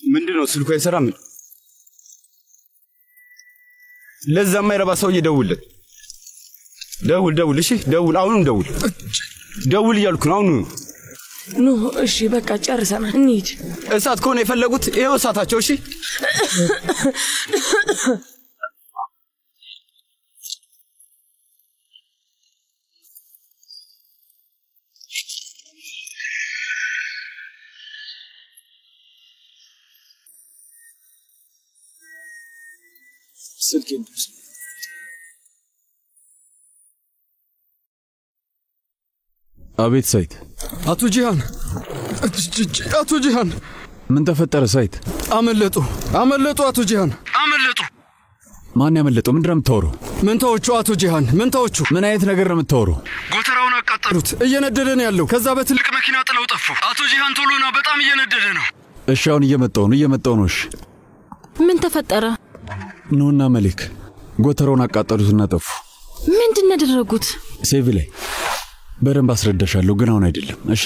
ምንድነው ስልኩ አይሰራም? ለዛማ ይረባ ሰው ይደውልለት። ደውል እሺ ደውል አሁን ደውል እያልኩ ነው አሁን ኑ እሺ በቃ ጨርሰናል እንሂድ እሳት ከሆነ የፈለጉት ይሄው እሳታቸው እሺ ስልኬን አቤት ሰይድ አቶ ጂሃን ምን ተፈጠረ ሰይድ አመለጡ አቶ ጂሃን አመለጡ ማን ያመለጠው ምንድነው የምታወራው ምንታዎቹ አቶ ጂሃን ምንታዎቹ ምን አይነት ነገር ነው የምታወራው ጎተራውን አቃጠሉት እየነደደ ነው ያለው ከዛ በትልቅ መኪና ጥለው ጠፉ አቶ ጂሃን ቶሎና በጣም እየነደደ ነው እሺ አሁን እየመጣው ነው እሺ ምን ተፈጠረ ኑና መሊክ ጎተራውን አቃጠሉትና ጠፉ ምንድነው ያደረጉት ሴቪ ላይ በደንብ አስረዳሻለሁ ግን አሁን አይደለም እሺ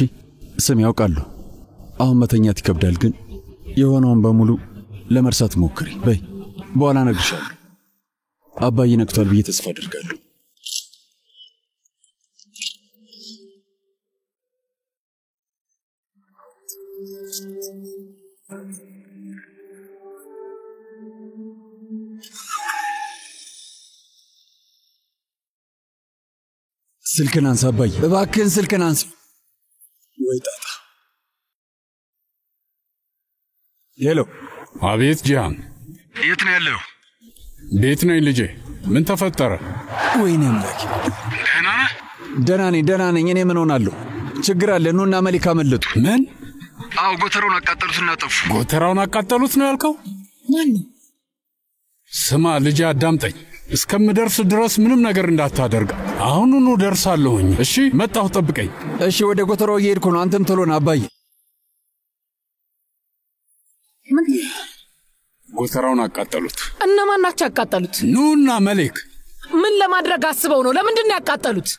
ስም ያውቃሉ አሁን መተኛት ይከብዳል ግን የሆነውን በሙሉ ለመርሳት ሞክሪ በይ በኋላ እነግርሻለሁ አባዬ ነቅቷል ብዬ ተስፋ አደርጋለሁ ስልክን አንሳ አባዬ እባክህን ስልክን አንሳ ወይ ጣጣ ሄሎ አቤት ጂሃን የት ነው ያለው ቤት ነኝ ልጄ ምን ተፈጠረ ወይኔ አምላክ ደህና ነኝ እኔ ምን ሆናለሁ ችግር አለ ኑና መሊክ አመለጡ ምን አው ጎተራውን አቃጠሉትና ጠፉ ጎተራውን አቃጠሉት ነው ያልከው ማን ስማ ልጄ አዳምጠኝ እስከምደርስ ድረስ ምንም ነገር እንዳታደርግ አሁኑኑ ደርሳለሁኝ እሺ መጣሁ ጠብቀኝ እሺ ወደ ጎተራው እየሄድኩ ነው አንተም ቶሎ ና አባዬ ጎተራውን አቃጠሉት እነማን ናቸው ያቃጠሉት ኑና መሊክ ምን ለማድረግ አስበው ነው ለምንድን ነው ያቃጠሉት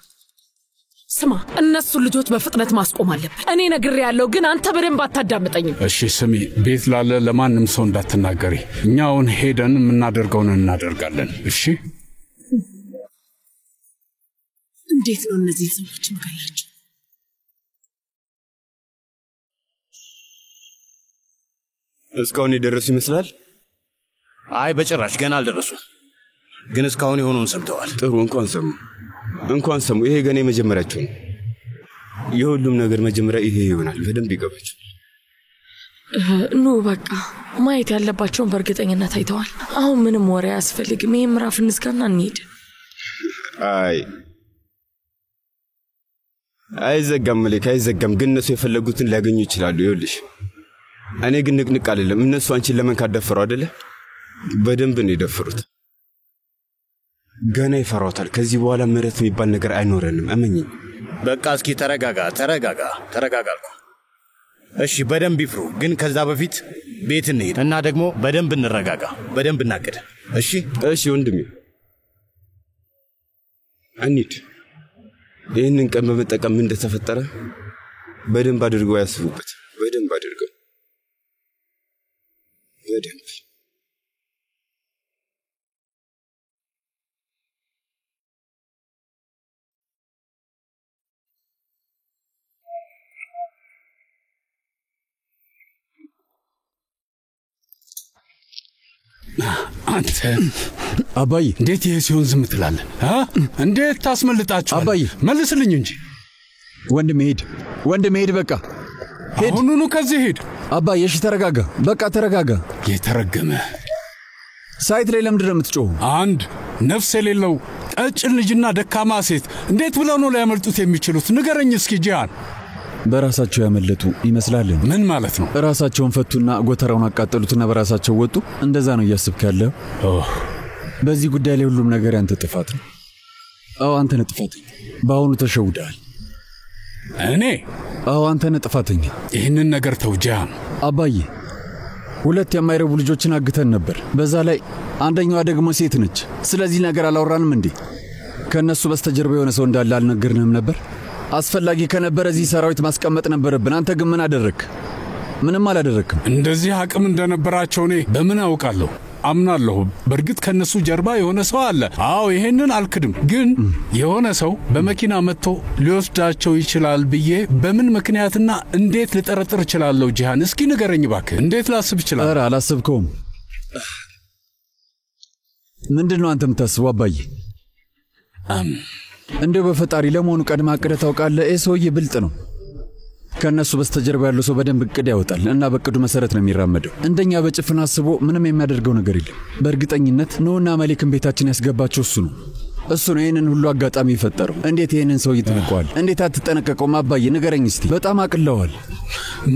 ስማ እነሱ ልጆች በፍጥነት ማስቆም አለበት እኔ ነግሬያለሁ ግን አንተ በደንብ አታዳምጠኝም እሺ ስሚ ቤት ላለ ለማንም ሰው እንዳትናገሪ እኛውን ሄደን እናደርገውን እናደርጋለን እሺ እንዴት ነው እነዚህ ሰዎች መገላቸው እስካሁን የደረሱ ይመስላል አይ በጭራሽ ገና አልደረሱ ግን እስካሁን የሆነውን ሰምተዋል ጥሩ እንኳን ሰሙ ይሄ ገና የመጀመሪያቸው ነው የሁሉም ነገር መጀመሪያ ይሄ ይሆናል በደንብ ይገባቸው ኑ በቃ ማየት ያለባቸውን በእርግጠኝነት አይተዋል አሁን ምንም ወሬ አያስፈልግም ይሄ ምዕራፍ እንዝጋና እንሂድ አይዘጋም መሊክ አይዘጋም ግን እነሱ የፈለጉትን ሊያገኙ ይችላሉ ይኸውልሽ እኔ ግን ንቅንቅ አይደለም እነሱ አንቺን ለመንካት ደፈሩ አይደለ በደንብ ነው የደፈሩት ገና ይፈራውታል ከዚህ በኋላ ምረት የሚባል ነገር አይኖርንም እመኚኝ በቃ እስኪ ተረጋጋ እሺ በደንብ ይፍሩ ግን ከዛ በፊት ቤት እንሂድ እና ደግሞ በደንብ እንረጋጋ በደንብ እናቅድ እሺ ወንድሜ እንሂድ ይህንን ቀን በመጠቀም ምን እንደተፈጠረ በደንብ አድርገው ያስቡበት በደንብ አድርገው በደንብ አንተ አባዬ እንዴት ይሄ ሲሆን ዝም ትላለህ እንዴት ታስመልጣችሁ አባዬ መልስልኝ እንጂ ወንድሜ ሄድ በቃ ሄድ አሁኑኑ ከዚህ ሄድ አባዬ እሺ ተረጋጋ በቃ ተረጋጋ የተረገመ ሳይት ላይ ለምንድን ነው የምትጮኸው አንድ ነፍስ የሌለው ቀጭን ልጅና ደካማ ሴት እንዴት ብለው ነው ሊያመልጡት የሚችሉት ንገረኝ እስኪ ጂሃን በራሳቸው ያመለጡ ይመስላል ምን ማለት ነው ራሳቸውን ፈቱና ጎተራውን አቃጠሉትና በራሳቸው ወጡ እንደዛ ነው እያስብክ ያለው በዚህ ጉዳይ ላይ ሁሉም ነገር ያንተ ጥፋት ነው አዎ አንተ ነህ ጥፋተኛ በአሁኑ ተሸውደሃል እኔ አዎ አንተ ነህ ጥፋተኛ ይህንን ነገር ተው ጂሃን አባዬ ሁለት የማይረቡ ልጆችን አግተን ነበር በዛ ላይ አንደኛዋ ደግሞ ሴት ነች ስለዚህ ነገር አላወራንም እንዴ ከነሱ በስተጀርባ የሆነ ሰው እንዳለ አልነገርንም ነበር አስፈላጊ ከነበረ እዚህ ሰራዊት ማስቀመጥ ነበርብን አንተ ግን ምን አደረክ ምንም አላደረክም። እንደዚህ አቅም እንደነበራቸው እኔ በምን አውቃለሁ? አምናለሁ። በእርግጥ ከነሱ ጀርባ የሆነ ሰው አለ። አዎ ይሄንን አልክድም። ግን የሆነ ሰው በመኪና መጥቶ ሊወስዳቸው ይችላል ብዬ በምን ምክንያትና እንዴት ልጠረጥር እችላለሁ? ጂሃን እስኪ ንገረኝ እባክህ። እንዴት ላስብ እችላለሁ? ኧረ አላሰብከውም። ምንድነው አንተ የምታስበው አባዬ? እንደው በፈጣሪ ለመሆኑ ቀድማ አቅደህ ታውቃለህ? ሰውዬ ብልጥ ነው። ከነሱ በስተጀርባ ያለው ሰው በደንብ እቅድ ያወጣል እና በእቅዱ መሰረት ነው የሚራመደው። እንደኛ በጭፍን አስቦ ምንም የሚያደርገው ነገር የለም። በእርግጠኝነት ኖና መሊክን ቤታችን ያስገባቸው እሱ ነው ይህንን ሁሉ አጋጣሚ የፈጠረው። እንዴት ይህንን ሰው ይጠነቀዋል? እንዴት አትጠነቀቀውም? አባዬ ንገረኝ እስቲ። በጣም አቅለዋል።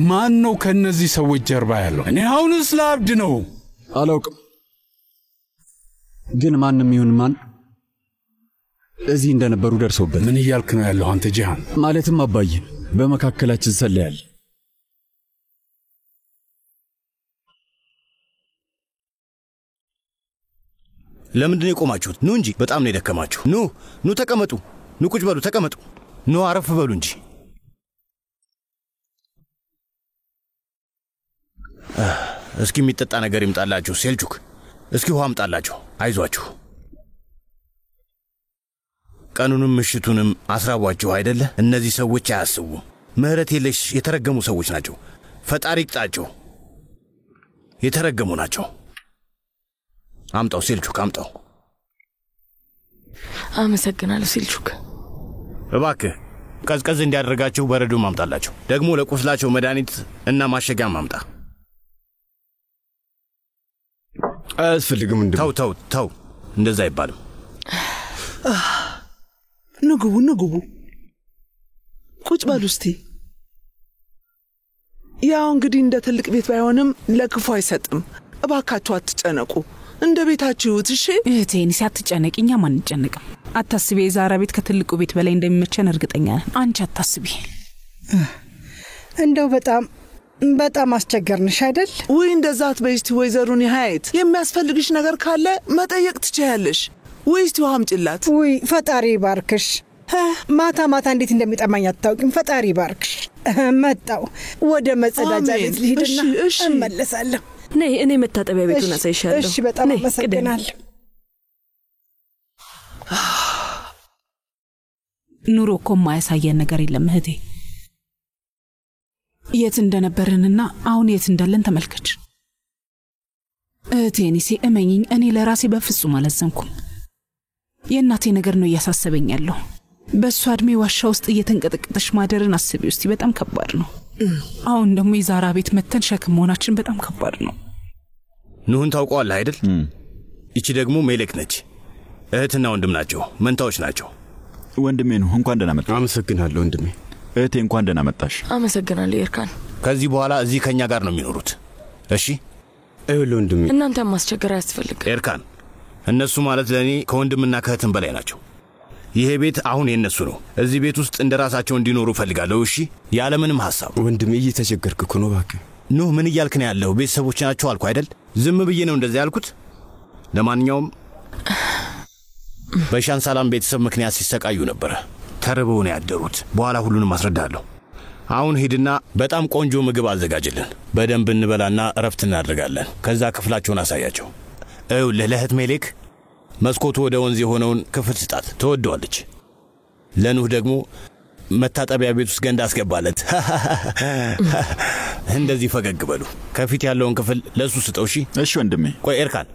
ማን ነው ከነዚህ ሰዎች ጀርባ ያለው? እኔ አሁንስ ላብድ ነው። አላውቅም፣ ግን ማንም ይሁን ማን እዚህ እንደነበሩ ደርሰውበት። ምን እያልክ ነው ያለው አንተ ጂሃን? ማለትም አባዬ በመካከላችን ሰለያል። ለምንድን ነው የቆማችሁት? ኑ እንጂ በጣም ነው የደከማችሁ። ኑ ተቀመጡ። ኑ ቁጭ በሉ፣ ተቀመጡ። ኑ አረፍ በሉ እንጂ። እስኪ የሚጠጣ ነገር ይምጣላችሁ። ሴልቹክ እስኪ ውሃ አምጣላችሁ። አይዟችሁ። ቀኑንም ምሽቱንም አስራቧችሁ አይደለ? እነዚህ ሰዎች አያስቡም። ምህረት የለሽ የተረገሙ ሰዎች ናቸው። ፈጣሪ ይቅጣቸው። የተረገሙ ናቸው። አምጣው ሴልቹክ አምጣው። አመሰግናለሁ ሴልቹክ። እባክህ ቀዝቀዝ እንዲያደርጋቸው በረዶ ማምጣላቸው። ደግሞ ለቁስላቸው መድኃኒት እና ማሸጊያ ማምጣ። አያስፈልግም። ተው እንደዛ አይባልም። ንግቡ ቁጭ በሉ እስቲ። ያው እንግዲህ እንደ ትልቅ ቤት ባይሆንም ለክፉ አይሰጥም። እባካችሁ አትጨነቁ። እንደ ቤታችሁ ይሁት። እሺ እህቴን ሲያትጨነቂ እኛም አንጨነቅም። አታስቢ። የዛራ ቤት ከትልቁ ቤት በላይ እንደሚመቸን እርግጠኛ ነን። አንቺ አታስቢ። እንደው በጣም አስቸገርንሽ አይደል? ወይ እንደዛ አትበይ እስቲ ወይዘሮ ኒሃየት። የሚያስፈልግሽ ነገር ካለ መጠየቅ ትችያለሽ። ወይ እስቲ ውሃ አምጪላት። ወይ ፈጣሪ ባርክሽ። ማታ እንዴት እንደሚጠማኝ አታውቂም። ፈጣሪ ባርክሽ። መጣው ወደ መጸዳጃ ቤት ልሂድና እመለሳለሁ። ነይ፣ እኔ መታጠቢያ ቤቱን አሳይሻለሁ። እሺ፣ በጣም አመሰግናለሁ። ኑሮ እኮ የማያሳየን ነገር የለም እህቴ። የት እንደነበርንና አሁን የት እንዳለን ተመልከች። እህቴ ኒሴ እመኚኝ፣ እኔ ለራሴ በፍጹም አላዘንኩም። የእናቴ ነገር ነው እያሳሰበኝ ያለው። በእሷ ዕድሜ ዋሻ ውስጥ እየተንቀጠቀጠሽ ማደርን አስቢ ውስጥ በጣም ከባድ ነው። አሁን ደግሞ የዛራ ቤት መተን ሸክም መሆናችን በጣም ከባድ ነው። ኑህን ታውቀዋለህ አይደል? ይቺ ደግሞ ሜሌክ ነች። እህትና ወንድም ናቸው። መንታዎች ናቸው። ወንድሜ ነው። እንኳን ደህና መጣህ። አመሰግናለሁ ወንድሜ። እህቴ እንኳን ደህና መጣሽ። አመሰግናለሁ ኤርካን። ከዚህ በኋላ እዚህ ከኛ ጋር ነው የሚኖሩት። እሺ አይወለ ወንድሜ። እናንተ ማስቸገር አያስፈልግ። ኤርካን እነሱ ማለት ለኔ ከወንድምና ከእህትም በላይ ናቸው። ይሄ ቤት አሁን የነሱ ነው። እዚህ ቤት ውስጥ እንደራሳቸው እንዲኖሩ ፈልጋለሁ። እሺ ያለምንም ሐሳብ። ወንድሜ እየተቸገርክ እኮ ነው። እባክህ ኑህ ምን እያልክ ነው ያለው? ቤተሰቦች ናቸው አልኩ አይደል? ዝም ብዬ ነው እንደዛ ያልኩት። ለማንኛውም በሻን ሰላም ቤተሰብ ምክንያት ሲሰቃዩ ነበር። ተርበው ነው ያደሩት። በኋላ ሁሉንም አስረዳለሁ። አሁን ሂድና በጣም ቆንጆ ምግብ አዘጋጅልን። በደንብ እንበላና እረፍት እናደርጋለን። ከዛ ክፍላቸውን አሳያቸው። ለእህት ሜሌክ መስኮቱ ወደ ወንዝ የሆነውን ክፍል ስጣት፣ ትወደዋለች። ለኑህ ደግሞ መታጠቢያ ቤት ውስጥ ገንዳ አስገባለት። እንደዚህ ፈገግ በሉ። ከፊት ያለውን ክፍል ለሱ ስጠው። እሺ ወንድሜ። ቆይ ኤርካን፣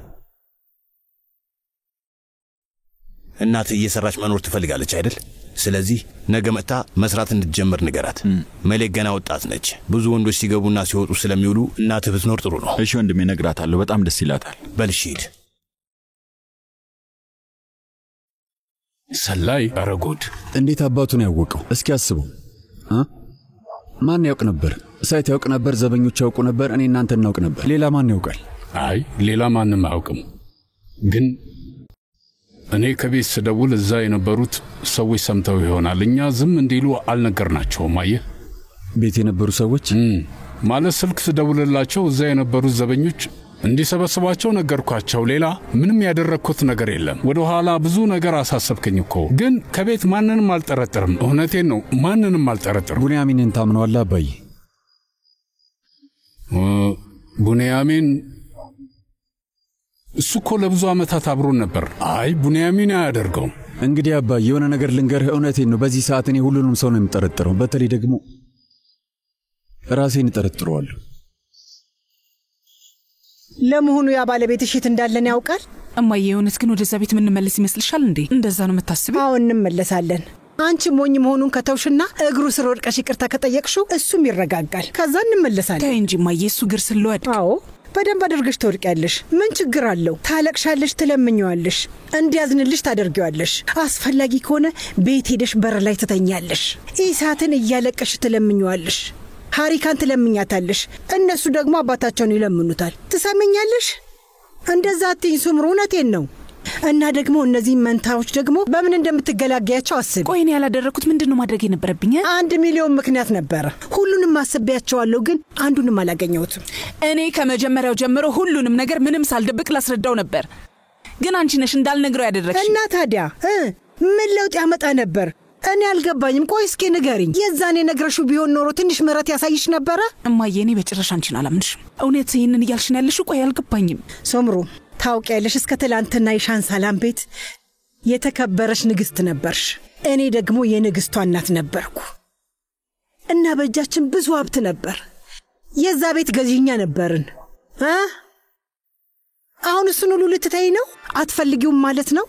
እናት እየሰራች መኖር ትፈልጋለች አይደል? ስለዚህ ነገ መጣ መስራት እንድትጀምር ንገራት። ሜሌክ ገና ወጣት ነች። ብዙ ወንዶች ሲገቡና ሲወጡ ስለሚውሉ እናት ብትኖር ጥሩ ነው። እሺ ወንድሜ፣ ነግራታለሁ። በጣም ደስ ይላታል። በልሽ ሂድ። ሰላይ አረጎድ እንዴት አባቱን ያወቀው? እስኪ አስበው። ማን ያውቅ ነበር? ሳይት ያውቅ ነበር፣ ዘበኞች ያውቁ ነበር፣ እኔ እናንተ እናውቅ ነበር። ሌላ ማን ያውቃል? አይ ሌላ ማንም አያውቅም። ግን እኔ ከቤት ስደውል እዛ የነበሩት ሰዎች ሰምተው ይሆናል። እኛ ዝም እንዲሉ አልነገርናቸውም። አየህ፣ ቤት የነበሩ ሰዎች ማለት ስልክ ስደውልላቸው እዛ የነበሩት ዘበኞች እንዲሰበስባቸው ነገርኳቸው። ሌላ ምንም ያደረግኩት ነገር የለም። ወደ ኋላ ብዙ ነገር አሳሰብከኝ እኮ። ግን ከቤት ማንንም አልጠረጥርም። እውነቴን ነው፣ ማንንም አልጠረጥርም። ቡንያሚንን ታምነዋለህ አባዬ? ቡንያሚን እሱ እኮ ለብዙ ዓመታት አብሮን ነበር። አይ ቡንያሚን አያደርገውም። እንግዲህ አባዬ የሆነ ነገር ልንገርህ፣ እውነቴን ነው። በዚህ ሰዓት እኔ ሁሉንም ሰው ነው የምጠረጥረው። በተለይ ደግሞ ራሴን እጠረጥረዋለሁ። ለመሆኑ ያ ባለቤትሽ የት እንዳለን ያውቃል? እማዬ የእውነት ግን ወደዛ ቤት የምንመለስ ይመስልሻል እንዴ? እንደዛ ነው የምታስቢው? አዎ እንመለሳለን። አንቺ ሞኝ መሆኑን ከተውሽና እግሩ ስር ወድቀሽ ይቅርታ ከጠየቅሽው እሱም ይረጋጋል። ከዛ እንመለሳለን። ተይ እንጂ እማዬ፣ እሱ እግር ስር ልወድቅ? አዎ በደንብ አድርገሽ ትወድቂያለሽ። ምን ችግር አለው? ታለቅሻለሽ፣ ትለምኘዋለሽ፣ እንዲያዝንልሽ ታደርጊዋለሽ። አስፈላጊ ከሆነ ቤት ሄደሽ በር ላይ ትተኛለሽ። ኢሳትን እያለቀሽ ትለምኘዋለሽ። ሀሪካን ትለምኛታለሽ። እነሱ ደግሞ አባታቸውን ይለምኑታል። ትሰምኛለሽ? እንደዛ አትይኝ ሱምሩ፣ እውነቴን ነው። እና ደግሞ እነዚህ መንታዎች ደግሞ በምን እንደምትገላገያቸው አስብ። ቆይ እኔ ያላደረኩት ምንድነው ማድረግ የነበረብኝ? 1 ሚሊዮን ምክንያት ነበረ። ሁሉንም አስቤያቸዋለሁ፣ ግን አንዱንም አላገኘሁትም። እኔ ከመጀመሪያው ጀምሮ ሁሉንም ነገር ምንም ሳልደብቅ ላስረዳው ነበር፣ ግን አንቺ ነሽ እንዳልነግረው ያደረግሽ። እና ታዲያ ምን ለውጥ ያመጣ ነበር? እኔ አልገባኝም። ቆይ እስኪ ንገሪኝ። የዛኔ ነግረሹ ቢሆን ኖሮ ትንሽ ምሕረት ያሳይሽ ነበረ። እማዬ እኔ በጭራሽ አንቺን አላምንሽም። እውነት ይህንን እያልሽ ነው ያለሽው? ቆይ አልገባኝም። ሶምሩ ታውቂያለሽ፣ እስከ ትላንትና የሻንሳላም ቤት የተከበረሽ ንግሥት ነበርሽ። እኔ ደግሞ የንግሥቷ እናት ነበርኩ እና በእጃችን ብዙ ሀብት ነበር። የዛ ቤት ገዢኛ ነበርን። አሁን እሱን ሁሉ ልትተይ ነው? አትፈልጊውም ማለት ነው?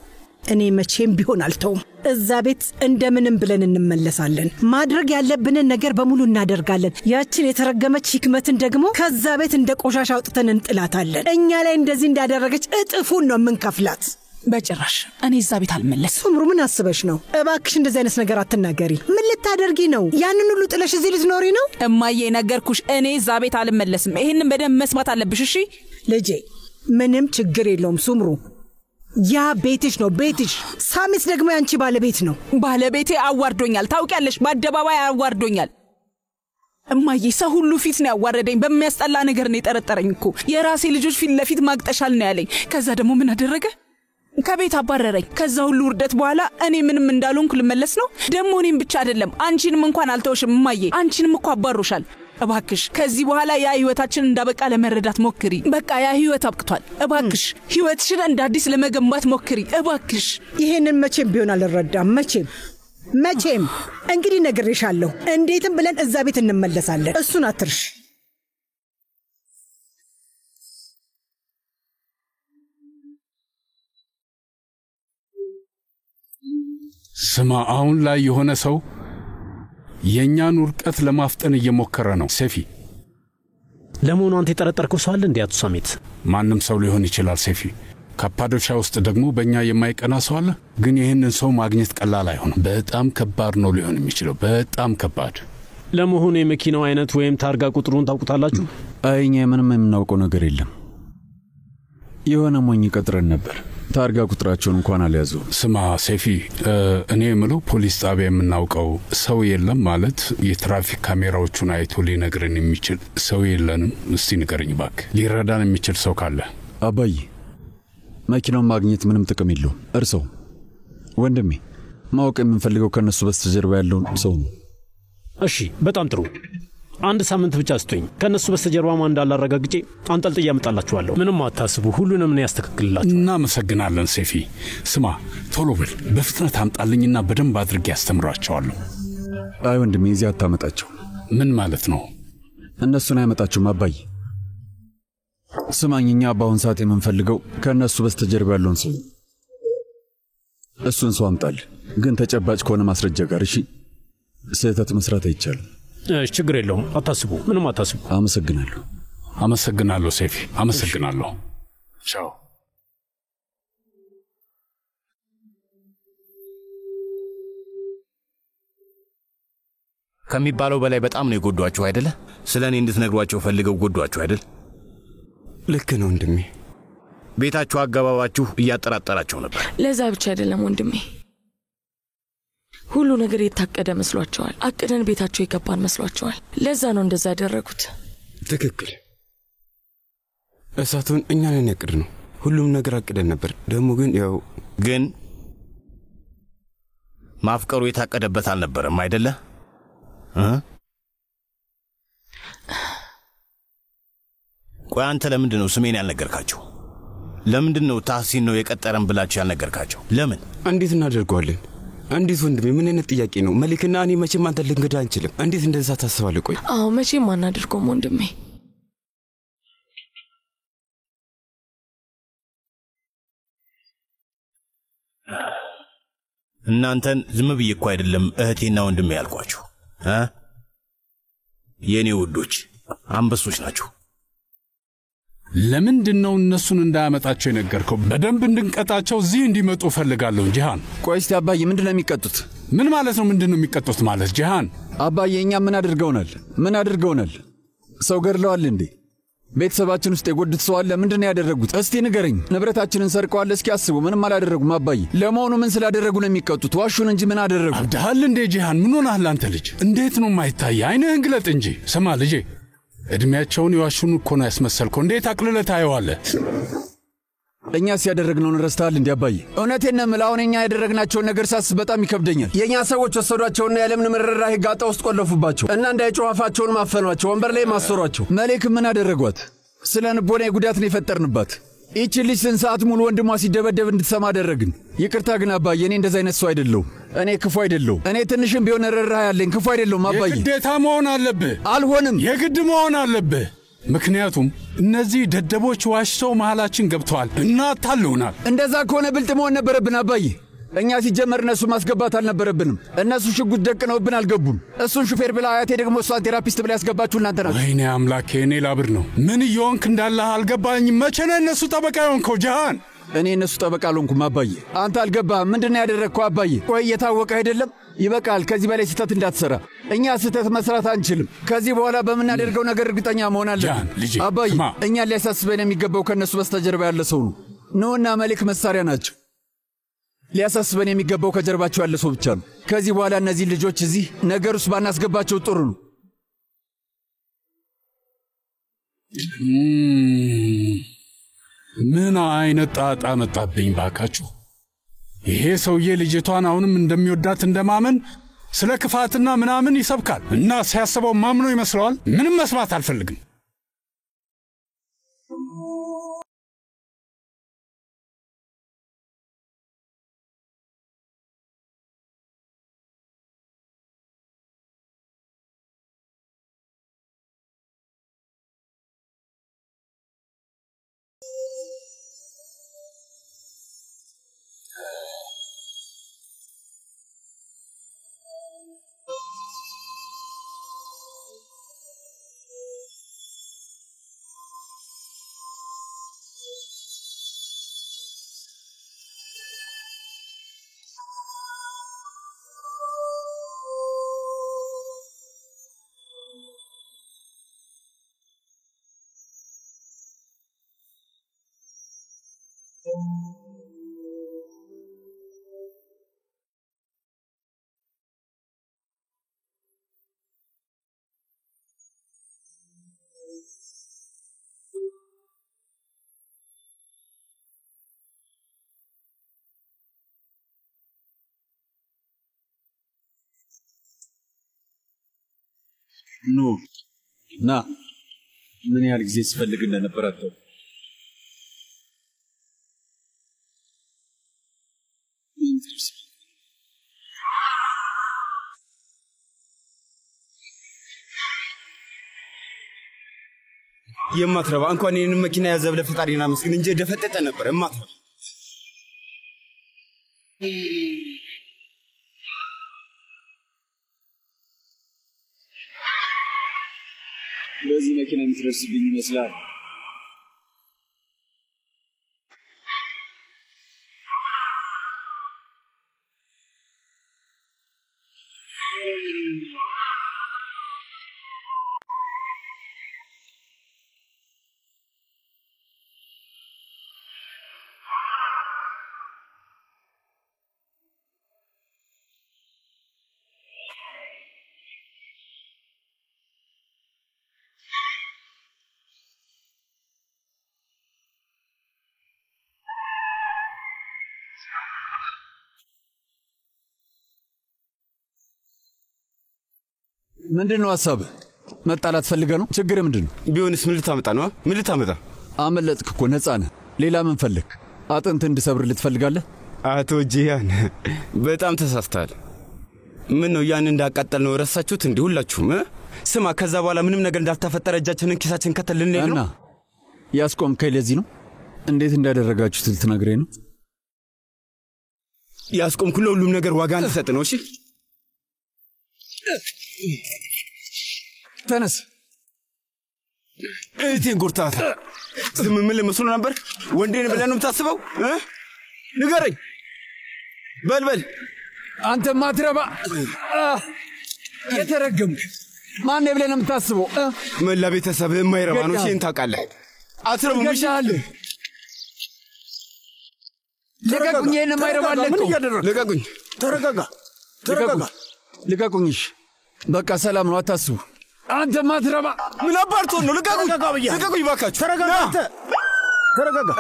እኔ መቼም ቢሆን አልተውም። እዛ ቤት እንደምንም ብለን እንመለሳለን። ማድረግ ያለብንን ነገር በሙሉ እናደርጋለን። ያችን የተረገመች ሂክመትን ደግሞ ከዛ ቤት እንደ ቆሻሻ አውጥተን እንጥላታለን። እኛ ላይ እንደዚህ እንዳደረገች እጥፉን ነው የምንከፍላት። በጭራሽ እኔ እዛ ቤት አልመለስም። ሱምሩ ምን አስበሽ ነው? እባክሽ እንደዚህ አይነት ነገር አትናገሪ። ምን ልታደርጊ ነው? ያንን ሁሉ ጥለሽ እዚህ ልትኖሪ ነው? እማዬ ነገርኩሽ፣ እኔ እዛ ቤት አልመለስም። ይሄንን በደንብ መስማት አለብሽ እሺ? ልጄ ምንም ችግር የለውም ሱምሩ። ያ ቤትሽ ነው፣ ቤትሽ። ሳሚስ ደግሞ ያንቺ ባለቤት ነው። ባለቤቴ አዋርዶኛል፣ ታውቂያለሽ። በአደባባይ አዋርዶኛል። እማዬ ሰው ሁሉ ፊት ነው ያዋረደኝ። በሚያስጠላ ነገር ነው የጠረጠረኝ እኮ። የራሴ ልጆች ፊት ለፊት ማግጠሻል ነው ያለኝ። ከዛ ደግሞ ምን አደረገ? ከቤት አባረረኝ። ከዛ ሁሉ ውርደት በኋላ እኔ ምንም እንዳልሆንኩ ልመለስ ነው? ደግሞ እኔም ብቻ አይደለም አንቺንም እንኳን አልተውሽም እማዬ። አንቺንም እኮ አባሮሻል። እባክሽ ከዚህ በኋላ ያ ህይወታችን እንዳበቃ ለመረዳት ሞክሪ። በቃ ያ ህይወት አብቅቷል። እባክሽ ህይወትሽን እንደ አዲስ ለመገንባት ሞክሪ እባክሽ። ይሄንን መቼም ቢሆን አልረዳም። መቼም እንግዲህ ነግሬሻለሁ። እንዴትም ብለን እዛ ቤት እንመለሳለን። እሱን አትርሽ። ስማ፣ አሁን ላይ የሆነ ሰው የእኛን ውርቀት ለማፍጠን እየሞከረ ነው። ሴፊ፣ ለመሆኑ አንተ የጠረጠርከው ሰው አለ እንዴ? አቶ ሳሜት፣ ማንም ሰው ሊሆን ይችላል ሴፊ። ካፓዶሻ ውስጥ ደግሞ በእኛ የማይቀና ሰው አለ። ግን ይህንን ሰው ማግኘት ቀላል አይሆንም። በጣም ከባድ ነው ሊሆን የሚችለው፣ በጣም ከባድ። ለመሆኑ የመኪናው አይነት ወይም ታርጋ ቁጥሩን ታውቁታላችሁ? አይ እኛ ምንም የምናውቀው ነገር የለም። የሆነ ሞኝ ቀጥረን ነበር። ታርጋ ቁጥራቸውን እንኳን አልያዙ። ስማ ሴፊ፣ እኔ የምለው ፖሊስ ጣቢያ የምናውቀው ሰው የለም ማለት የትራፊክ ካሜራዎቹን አይቶ ሊነግረን የሚችል ሰው የለንም? እስቲ ንገረኝ እባክህ፣ ሊረዳን የሚችል ሰው ካለ። አባዬ መኪናውን ማግኘት ምንም ጥቅም የለውም። እርሰው ወንድሜ፣ ማወቅ የምንፈልገው ከነሱ በስተጀርባ ያለውን ሰው ነው። እሺ በጣም ጥሩ። 1 ሳምንት ብቻ ስጡኝ። ከነሱ በስተጀርባ ማን እንዳላረጋግጬ አንጠልጥዬ አመጣላችኋለሁ። ምንም አታስቡ፣ ሁሉንም ነው ያስተካክልላችሁ። እናመሰግናለን ሴፊ። ስማ ቶሎ ብል፣ በፍጥነት አምጣልኝና በደንብ አድርጌ ያስተምራቸዋለሁ። አይ ወንድሜ፣ እዚህ አታመጣቸው። ምን ማለት ነው? እነሱን አያመጣችሁም አባዬ። ስማኝ፣ እኛ በአሁን ሰዓት የምንፈልገው ከእነሱ በስተጀርባ ያለውን ሰው። እሱን ሰው አምጣል፣ ግን ተጨባጭ ከሆነ ማስረጃ ጋር። እሺ፣ ስህተት መስራት አይቻልም። ችግር የለውም፣ አታስቡ፣ ምንም አታስቡ። አመሰግናለሁ ሴፊ፣ አመሰግናለሁ። ቻው። ከሚባለው በላይ በጣም ነው የጎዷችሁ አይደለ? ስለ እኔ እንድትነግሯቸው ፈልገው ጎዷችሁ አይደል? ልክ ነው ወንድሜ። ቤታችሁ፣ አገባባችሁ እያጠራጠራቸው ነበር። ለዛ ብቻ አይደለም ወንድሜ፣ ሁሉ ነገር የታቀደ መስሏቸዋል። አቅደን ቤታቸው የገባን መስሏቸዋል። ለዛ ነው እንደዛ ያደረጉት። ትክክል። እሳቱን እኛ ነን ያቅድ ነው። ሁሉም ነገር አቅደን ነበር። ደግሞ ግን ማፍቀሩ የታቀደበት አልነበረም አይደለ? ቆይ አንተ ለምንድን ነው ስሜን ያልነገርካቸው? ለምንድን ነው ታህሲን ነው የቀጠረን ብላችሁ ያልነገርካቸው? ለምን? እንዴት እናደርገዋለን? እንዴት ወንድሜ፣ ምን አይነት ጥያቄ ነው? መሊክና እኔ መቼም አንተ ልንገዳ አንችልም። እንዴት እንደዛ ታስባለህ? ቆይ አዎ መቼም አናደርገውም ወንድሜ። እናንተን ዝም ብዬ እኮ አይደለም እህቴና ወንድሜ ያልኳችሁ የኔ ውዶች አንበሶች ናችሁ። ለምንድን ነው እነሱን እንዳያመጣቸው የነገርከው? በደንብ እንድንቀጣቸው እዚህ እንዲመጡ ፈልጋለሁ። ጂሃን ቆይ እስቲ አባዬ፣ ምንድን ነው የሚቀጡት? ምን ማለት ነው? ምንድን ነው የሚቀጡት ማለት? ጂሃን አባዬ፣ እኛ ምን አድርገውናል? ምን አድርገውናል? ሰው ገድለዋል እንዴ? ቤተሰባችን ውስጥ የጎዱት ሰው አለ? ምንድን ነው ያደረጉት? እስቲ ንገረኝ። ንብረታችንን ሰርቀዋል? እስኪ አስቡ። ምንም አላደረጉም አባዬ። ለመሆኑ ምን ስላደረጉ ነው የሚቀጡት? ዋሹን እንጂ ምን አደረጉ? አብዳሃል እንዴ ጂሃን? ምን ሆነሃል አንተ ልጅ? እንዴት ነው የማይታይ? አይንህን ግለጥ እንጂ። ስማ ልጄ፣ እድሜያቸውን የዋሹን እኮ ነው ያስመሰልከው። እንዴት አቅልለህ ታየዋለህ? እኛስ ያደረግነውን ረስተሃል እንዴ አባዬ? እውነቴን ነው የምልህ፣ አሁን እኛ ያደረግናቸውን ነገር ሳስብ በጣም ይከብደኛል። የእኛ ሰዎች ወሰዷቸውና ያለምንም ርኅራኄ ጋጣ ውስጥ ቆለፉባቸው እና እንዳይጮህ አፋቸውን ማፈኗቸው፣ ወንበር ላይ ማሰሯቸው። መሌክ ምን አደረጓት? ስለ ንቦና ጉዳት ነው የፈጠርንባት። ይህች ልጅ ስንት ሰዓት ሙሉ ወንድሟ ሲደበደብ እንድትሰማ አደረግን። ይቅርታ ግን አባዬ፣ እኔ እንደዛ አይነት ሰው አይደለሁም። እኔ ክፉ አይደለሁም። እኔ ትንሽም ቢሆን ርኅራኄ ያለኝ ክፉ አይደለሁም አባዬ። የግዴታ መሆን አለብህ። አልሆንም። የግድ መሆን አለብህ። ምክንያቱም እነዚህ ደደቦች ዋሽተው መሃላችን ገብተዋል እና አታለውናል። እንደዛ ከሆነ ብልጥ መሆን ነበረብን አባዬ። እኛ ሲጀመር እነሱ ማስገባት አልነበረብንም። እነሱ ሽጉጥ ደቅነውብን አልገቡም። እሱን ሹፌር ብላ አያቴ ደግሞ እሷን ቴራፒስት ብላ ያስገባችሁ እናንተ ናችሁ። ወይኔ አምላኬ፣ እኔ ላብር ነው። ምን እየሆንክ እንዳለህ አልገባኝም። መቼ ነው እነሱ ጠበቃ የሆንከው ጂሃን? እኔ እነሱ ጠበቃ አልሆንኩም አባዬ። አንተ አልገባህም። ምንድን ነው ያደረግከው አባዬ? ቆይ እየታወቀ አይደለም? ይበቃል። ከዚህ በላይ ስህተት እንዳትሰራ። እኛ ስህተት መስራት አንችልም። ከዚህ በኋላ በምናደርገው ነገር እርግጠኛ መሆን አለብን አባዬ። እኛን ሊያሳስበን የሚገባው ከእነሱ በስተጀርባ ያለ ሰው ነው። ኖህና መሌክ መሳሪያ ናቸው። ሊያሳስበን የሚገባው ከጀርባቸው ያለ ሰው ብቻ ነው። ከዚህ በኋላ እነዚህ ልጆች እዚህ ነገር ውስጥ ባናስገባቸው ጥሩ ነው። ምን አይነት ጣጣ መጣብኝ ባካችሁ። ይሄ ሰውዬ ልጅቷን አሁንም እንደሚወዳት እንደማመን ስለ ክፋትና ምናምን ይሰብካል እና ሲያስበው ማምኖ ይመስለዋል። ምንም መስማት አልፈልግም። ኖ ና ምን ያህል ጊዜ ስፈልግ እንደነበር አታውቅም። የማትረባ እንኳን ይህንን መኪና ያዘ ብለህ ፈጣሪና መስግን እንጂ ደፈጠጠ ነበር። የማትረባ በዚህ መኪና የምትደርስብኝ ይመስላል። ምንድን ነው ሐሳብህ? መጣላት ፈልገህ ነው? ችግር ምንድነው? ቢሆንስ ምን ልታመጣ ነው? ምን ልታመጣ? አመለጥክ እኮ ነፃ ነህ። ሌላ ምን ፈልግ? አጥንት እንድሰብር ልትፈልጋለህ? አቶ ጂያን በጣም ተሳስተሃል። ምን ነው ያን እንዳቃጠል ነው ረሳችሁት እንዴ ሁላችሁም? ስማ ከዛ በኋላ ምንም ነገር እንዳልተፈጠረ እጃችንን ኪሳችን ከተልን ነው እና ያስቆምከኝ ለዚህ ነው? እንዴት እንዳደረጋችሁት ልትነግረኝ ነው? ያስቆምኩ ለሁሉም ነገር ዋጋ እንድሰጥ ነው። እሺ ተነስ። እቴን ጉርታት ዝም ምን ለመስሎ ነበር? ወንዴን ብለህ ነው የምታስበው? ንገረኝ። በልበል አንተ ማትረባ የተረገምክ ማን ብለህ ነው የምታስበው? መላ ቤተሰብ የማይረባ ነው። እሺ ታውቃለህ። አትረቡም። ይሻል ልቀቁኝ። ይሄን የማይረባ ምን እያደረግህ? ልቀቁኝ። ተረጋጋ። ልቀቁኝ። በቃ ሰላም ነው፣ አታስቡ። አንተ ማትረባ ምን አባርቶ ነው? ልቀቁኝ። ልቀቁኝ ባካችሁ። ተረጋጋ።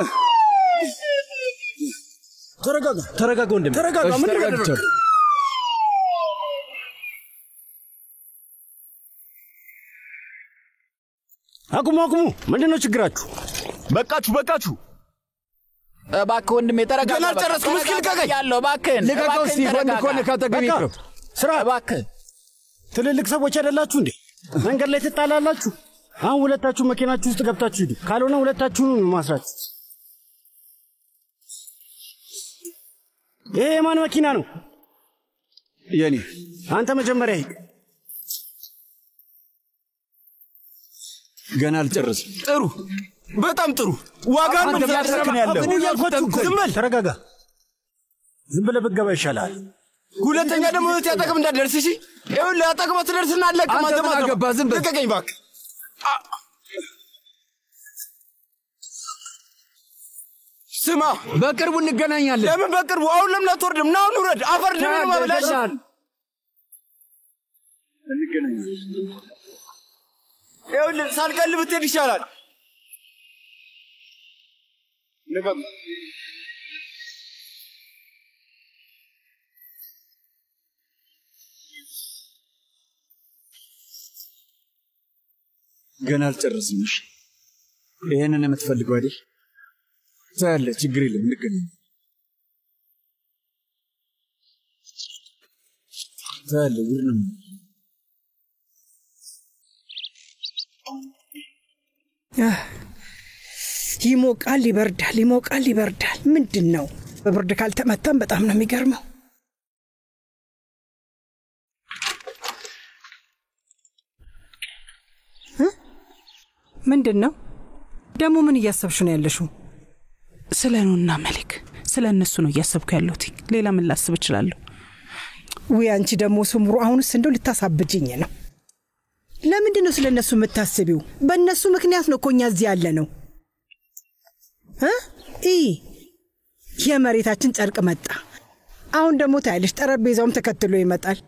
ተረጋጋ ወንድም። ተረጋጋ። ምን እያደረግህ? አቁሙ። ምንድነው ችግራችሁ? በቃችሁ። እባክህ ወንድሜ ተረጋጋ። ገና አልጨረስኩም። እስኪ ልቀቀኝ። ያለው እባክህን ልቀቀው። እስኪ ወንድ ከሆነ ካጠገቤ ይቅረብ። ስራ እባክህ። ትልልቅ ሰዎች አይደላችሁ እንዴ? መንገድ ላይ ትጣላላችሁ። አሁን ሁለታችሁ መኪናችሁ ውስጥ ገብታችሁ ሂዱ። ካልሆነ ሁለታችሁን ማስራት። ይሄ የማን መኪና ነው? የኔ። አንተ መጀመሪያ ሂድ። ገና አልጨረስም። ጥሩ፣ በጣም ጥሩ። ዋጋ ምን ያደረክን ያለው? ዝም በል። ተረጋጋ። ዝም ብለህ ብትገባ ይሻላል። ሁለተኛ ደግሞ እህት ያጠቅም እንዳትደርስ። እሺ ይኸውልህ አጠቅመህ ትደርስና አለቅም። አንተ ምን አገባህ? ዝም በል። ልቀቀኝ እባክህ። ስማ በቅርቡ እንገናኛለን። ለምን በቅርቡ? አሁን ለምን አትወርድም? ና አሁን ውረድ። አፈር ለምን ማብላሽ? እንገናኛለን። ይኸውልህ ሳልቀልብ ብትሄድ ይሻላል። ልቀቅ። ገና አልጨረስም። እሺ ይሄንን የምትፈልገው አይደል? ታያለህ። ችግር የለም። እንገናኛለን። ታያለህ። ጉድ ነው። ይሞቃል፣ ይበርዳል። ምንድን ነው? በብርድ ካልተመታም በጣም ነው የሚገርመው። ምንድን ነው ደግሞ? ምን እያሰብሽ ነው ያለሽው? ስለ ኑና መሊክ፣ ስለ እነሱ ነው እያሰብኩ ያለሁት። ሌላ ምን ላስብ እችላለሁ? ውይ አንቺ ደግሞ ስምሩ፣ አሁንስ እንደው ልታሳብጅኝ ነው። ለምንድን ነው ስለ እነሱ የምታስቢው? በእነሱ ምክንያት ነው እኮ እኛ እዚህ ያለ ነው። የመሬታችን ጨርቅ መጣ። አሁን ደግሞ ታያለሽ ጠረጴዛውም ተከትሎ ይመጣል።